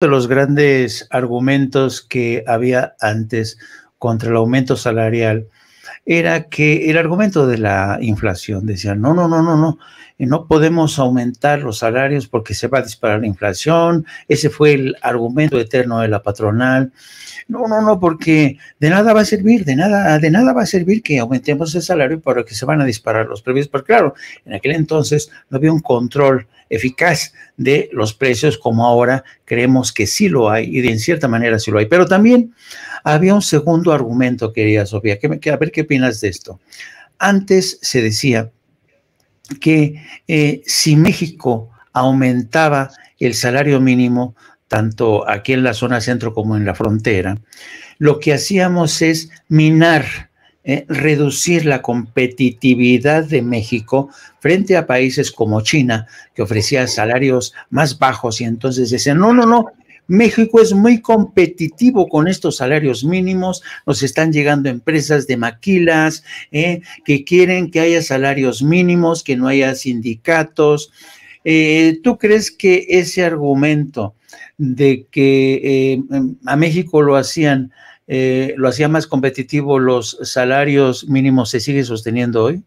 de los grandes argumentos que había antes contra el aumento salarial era que el argumento de la inflación, decían, no podemos aumentar los salarios porque se va a disparar la inflación. Ese fue el argumento eterno de la patronal. No, porque de nada va a servir, de nada va a servir que aumentemos el salario para que se van a disparar los precios. Pero claro, en aquel entonces no había un control eficaz de los precios como ahora creemos que sí lo hay y de en cierta manera sí lo hay. Pero también había un segundo argumento, querida Sofía, a ver qué opinas de esto. Antes se decía que si México aumentaba el salario mínimo, tanto aquí en la zona centro como en la frontera, lo que hacíamos es minar, reducir la competitividad de México frente a países como China, que ofrecía salarios más bajos, y entonces decían, no, México es muy competitivo con estos salarios mínimos, nos están llegando empresas de maquilas, que quieren que haya salarios mínimos, que no haya sindicatos. ¿Tú crees que ese argumento de que a México lo hacía más competitivo los salarios mínimos se sigue sosteniendo hoy?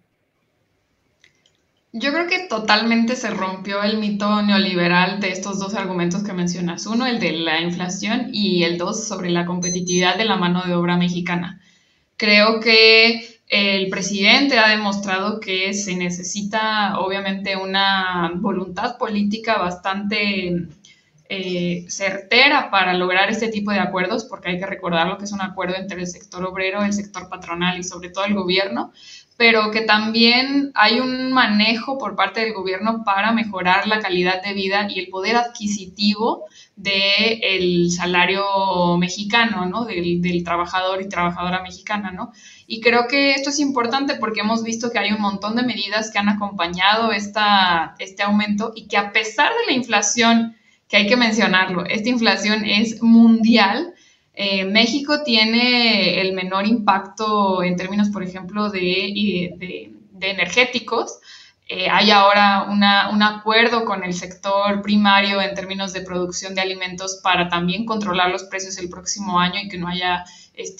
Yo creo que totalmente se rompió el mito neoliberal de estos dos argumentos que mencionas. Uno, el de la inflación, y el dos, sobre la competitividad de la mano de obra mexicana. Creo que el presidente ha demostrado que se necesita, obviamente, una voluntad política bastante certera para lograr este tipo de acuerdos, porque hay que recordarlo que es un acuerdo entre el sector obrero, el sector patronal y sobre todo el gobierno, pero que también hay un manejo por parte del gobierno para mejorar la calidad de vida y el poder adquisitivo del salario mexicano, ¿no? Del trabajador y trabajadora mexicana, ¿no? Y creo que esto es importante porque hemos visto que hay un montón de medidas que han acompañado este aumento y que a pesar de la inflación, que hay que mencionarlo, esta inflación es mundial. México tiene el menor impacto en términos, por ejemplo, de energéticos. Hay ahora un acuerdo con el sector primario en términos de producción de alimentos para también controlar los precios el próximo año y que no haya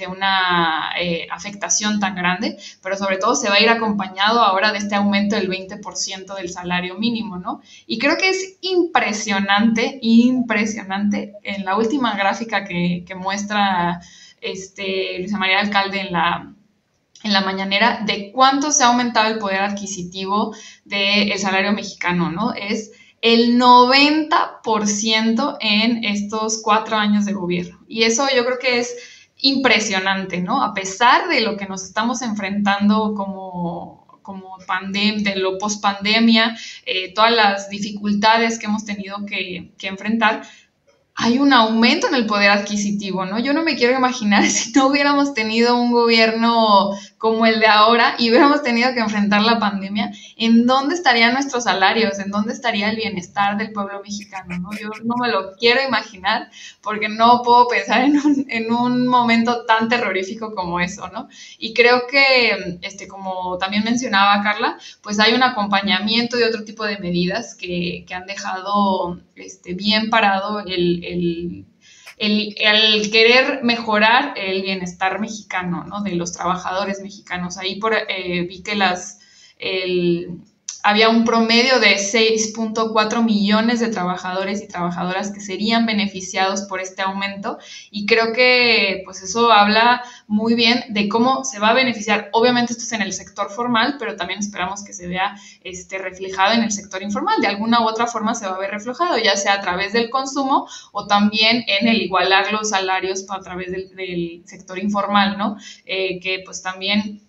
una afectación tan grande, pero sobre todo se va a ir acompañado ahora de este aumento del 20% del salario mínimo, ¿no? Y creo que es impresionante en la última gráfica que muestra Luisa María Alcalde en la mañanera, de cuánto se ha aumentado el poder adquisitivo del salario mexicano, ¿no? Es el 90% en estos 4 años de gobierno. Y eso yo creo que es impresionante, ¿no? A pesar de lo que nos estamos enfrentando como de lo post-pandemia, todas las dificultades que hemos tenido que enfrentar, hay un aumento en el poder adquisitivo, ¿no? Yo no me quiero imaginar si no hubiéramos tenido un gobierno como el de ahora y hubiéramos tenido que enfrentar la pandemia, ¿en dónde estarían nuestros salarios? ¿En dónde estaría el bienestar del pueblo mexicano, ¿no? Yo no me lo quiero imaginar porque no puedo pensar en un momento tan terrorífico como eso, ¿no? Y creo que, como también mencionaba Carla, pues hay un acompañamiento de otro tipo de medidas que han dejado bien parado el querer mejorar el bienestar mexicano, ¿no? De los trabajadores mexicanos. Ahí vi que había un promedio de 6.4 millones de trabajadores y trabajadoras que serían beneficiados por este aumento, y creo que pues eso habla muy bien de cómo se va a beneficiar. Obviamente esto es en el sector formal, pero también esperamos que se vea reflejado en el sector informal. De alguna u otra forma se va a ver reflejado, ya sea a través del consumo o también en el igualar los salarios a través del sector informal, ¿no? Que pues también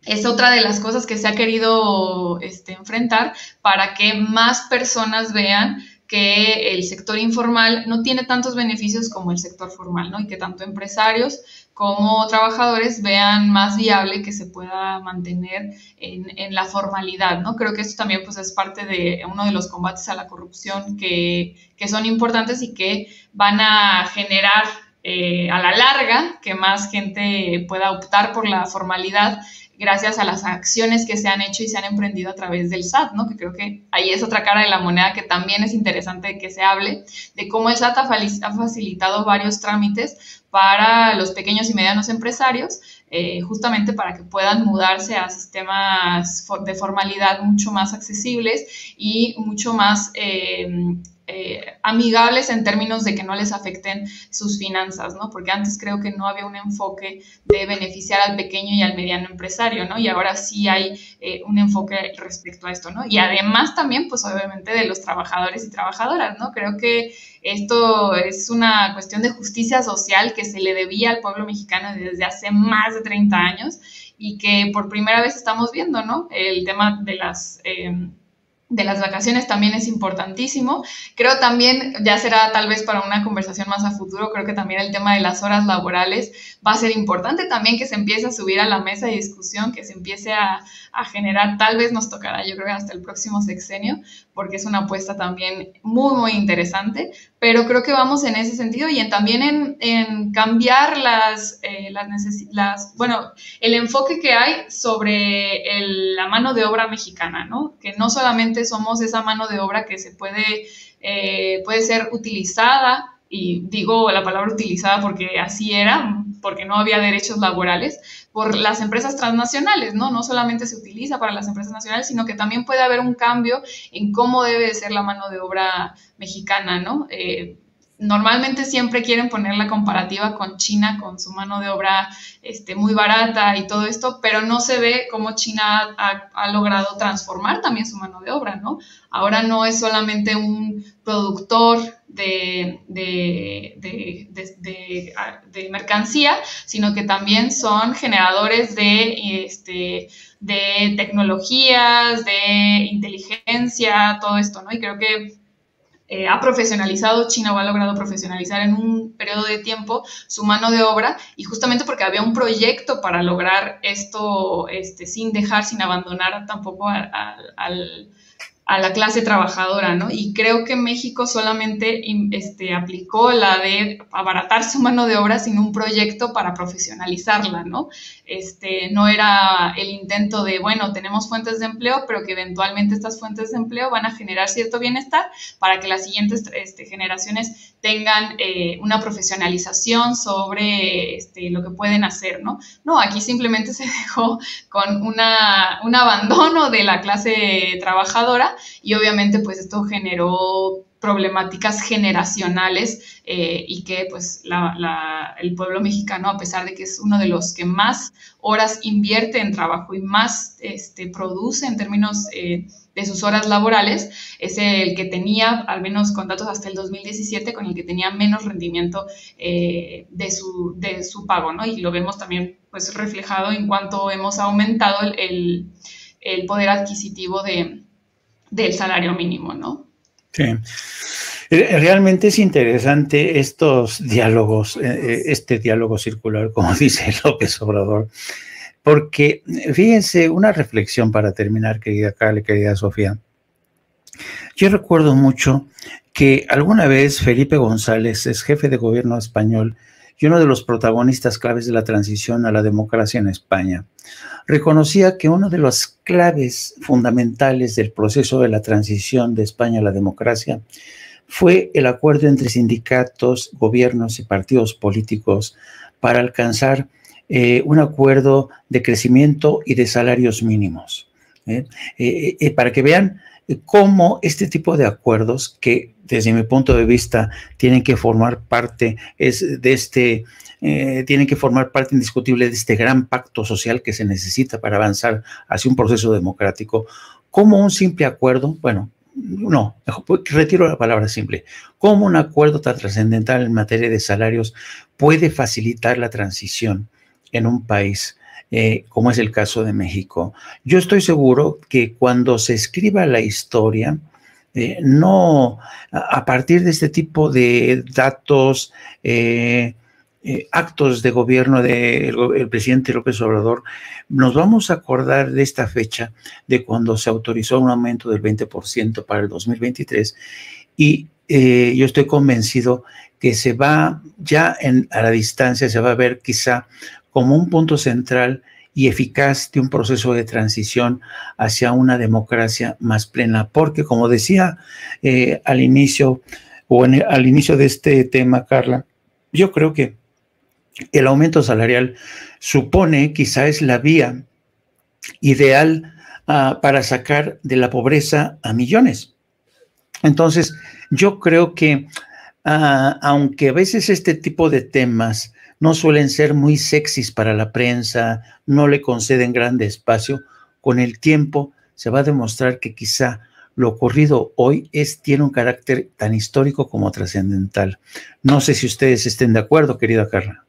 es otra de las cosas que se ha querido enfrentar para que más personas vean que el sector informal no tiene tantos beneficios como el sector formal, ¿no? Y que tanto empresarios como trabajadores vean más viable que se pueda mantener en la formalidad, ¿no? Creo que esto también pues, es parte de uno de los combates a la corrupción que son importantes y que van a generar a la larga que más gente pueda optar por la formalidad gracias a las acciones que se han hecho y se han emprendido a través del SAT, ¿no? Que creo que ahí es otra cara de la moneda que también es interesante que se hable, de cómo el SAT ha facilitado varios trámites para los pequeños y medianos empresarios, justamente para que puedan mudarse a sistemas de formalidad mucho más accesibles y mucho más amigables en términos de que no les afecten sus finanzas, ¿no? Porque antes creo que no había un enfoque de beneficiar al pequeño y al mediano empresario, ¿no? Y ahora sí hay un enfoque respecto a esto, ¿no? Y además también, pues obviamente de los trabajadores y trabajadoras, ¿no? Creo que esto es una cuestión de justicia social que se le debía al pueblo mexicano desde hace más de 30 años y que por primera vez estamos viendo, ¿no? El tema de las vacaciones también es importantísimo. Creo también, ya será tal vez para una conversación más a futuro, creo que también el tema de las horas laborales va a ser importante también que se empiece a subir a la mesa de discusión, que se empiece a generar, tal vez nos tocará, yo creo que hasta el próximo sexenio, porque es una apuesta también muy, muy interesante, pero creo que vamos en ese sentido y también en cambiar el enfoque que hay sobre la mano de obra mexicana, ¿no? Que no solamente somos esa mano de obra que se puede ser utilizada, y digo la palabra utilizada porque así era, porque no había derechos laborales, por las empresas transnacionales, ¿no? No solamente se utiliza para las empresas nacionales, sino que también puede haber un cambio en cómo debe de ser la mano de obra mexicana, ¿no? Normalmente siempre quieren poner la comparativa con China, con su mano de obra muy barata y todo esto, pero no se ve cómo China ha logrado transformar también su mano de obra, ¿no? Ahora no es solamente un productor de mercancía, sino que también son generadores de tecnologías, de inteligencia, todo esto, ¿no? Y creo que ha profesionalizado, China o ha logrado profesionalizar en un periodo de tiempo su mano de obra y justamente porque había un proyecto para lograr esto sin abandonar tampoco a la clase trabajadora, ¿no? Y creo que México solamente aplicó la de abaratar su mano de obra sin un proyecto para profesionalizarla, ¿no? No era el intento de, bueno, tenemos fuentes de empleo, pero que eventualmente estas fuentes de empleo van a generar cierto bienestar para que las siguientes generaciones tengan una profesionalización sobre lo que pueden hacer, ¿no? No, aquí simplemente se dejó con un abandono de la clase trabajadora y obviamente pues esto generó problemáticas generacionales y que pues el pueblo mexicano, a pesar de que es uno de los que más horas invierte en trabajo y más produce en términos de sus horas laborales, es el que tenía, al menos con datos hasta el 2017, con el que tenía menos rendimiento de su pago, ¿no? Y lo vemos también pues reflejado en cuanto hemos aumentado el poder adquisitivo del salario mínimo, ¿no? Sí. Realmente es interesante estos diálogos, este diálogo circular, como dice López Obrador, porque fíjense, una reflexión para terminar, querida Carla, querida Sofía. Yo recuerdo mucho que alguna vez Felipe González, es jefe de gobierno español y uno de los protagonistas claves de la transición a la democracia en España, reconocía que una de las claves fundamentales del proceso de la transición de España a la democracia fue el acuerdo entre sindicatos, gobiernos y partidos políticos para alcanzar un acuerdo de crecimiento y de salarios mínimos. Para que vean cómo este tipo de acuerdos, que desde mi punto de vista tienen que formar parte tienen que formar parte indiscutible de este gran pacto social que se necesita para avanzar hacia un proceso democrático, como un simple acuerdo, bueno, no, retiro la palabra simple, como un acuerdo tan trascendental en materia de salarios puede facilitar la transición en un país como es el caso de México. Yo estoy seguro que cuando se escriba la historia, no a partir de este tipo de datos, actos de gobierno del presidente López Obrador, nos vamos a acordar de esta fecha, de cuando se autorizó un aumento del 20% para el 2023, y yo estoy convencido que se va ya a la distancia, se va a ver quizá como un punto central y eficaz de un proceso de transición hacia una democracia más plena. Porque, como decía al inicio de este tema, Carla, yo creo que el aumento salarial supone, quizá es la vía ideal para sacar de la pobreza a millones. Entonces, yo creo que aunque a veces este tipo de temas no suelen ser muy sexys para la prensa, no le conceden grande espacio, con el tiempo se va a demostrar que quizá lo ocurrido hoy tiene un carácter tan histórico como trascendental. No sé si ustedes estén de acuerdo, querida Carla.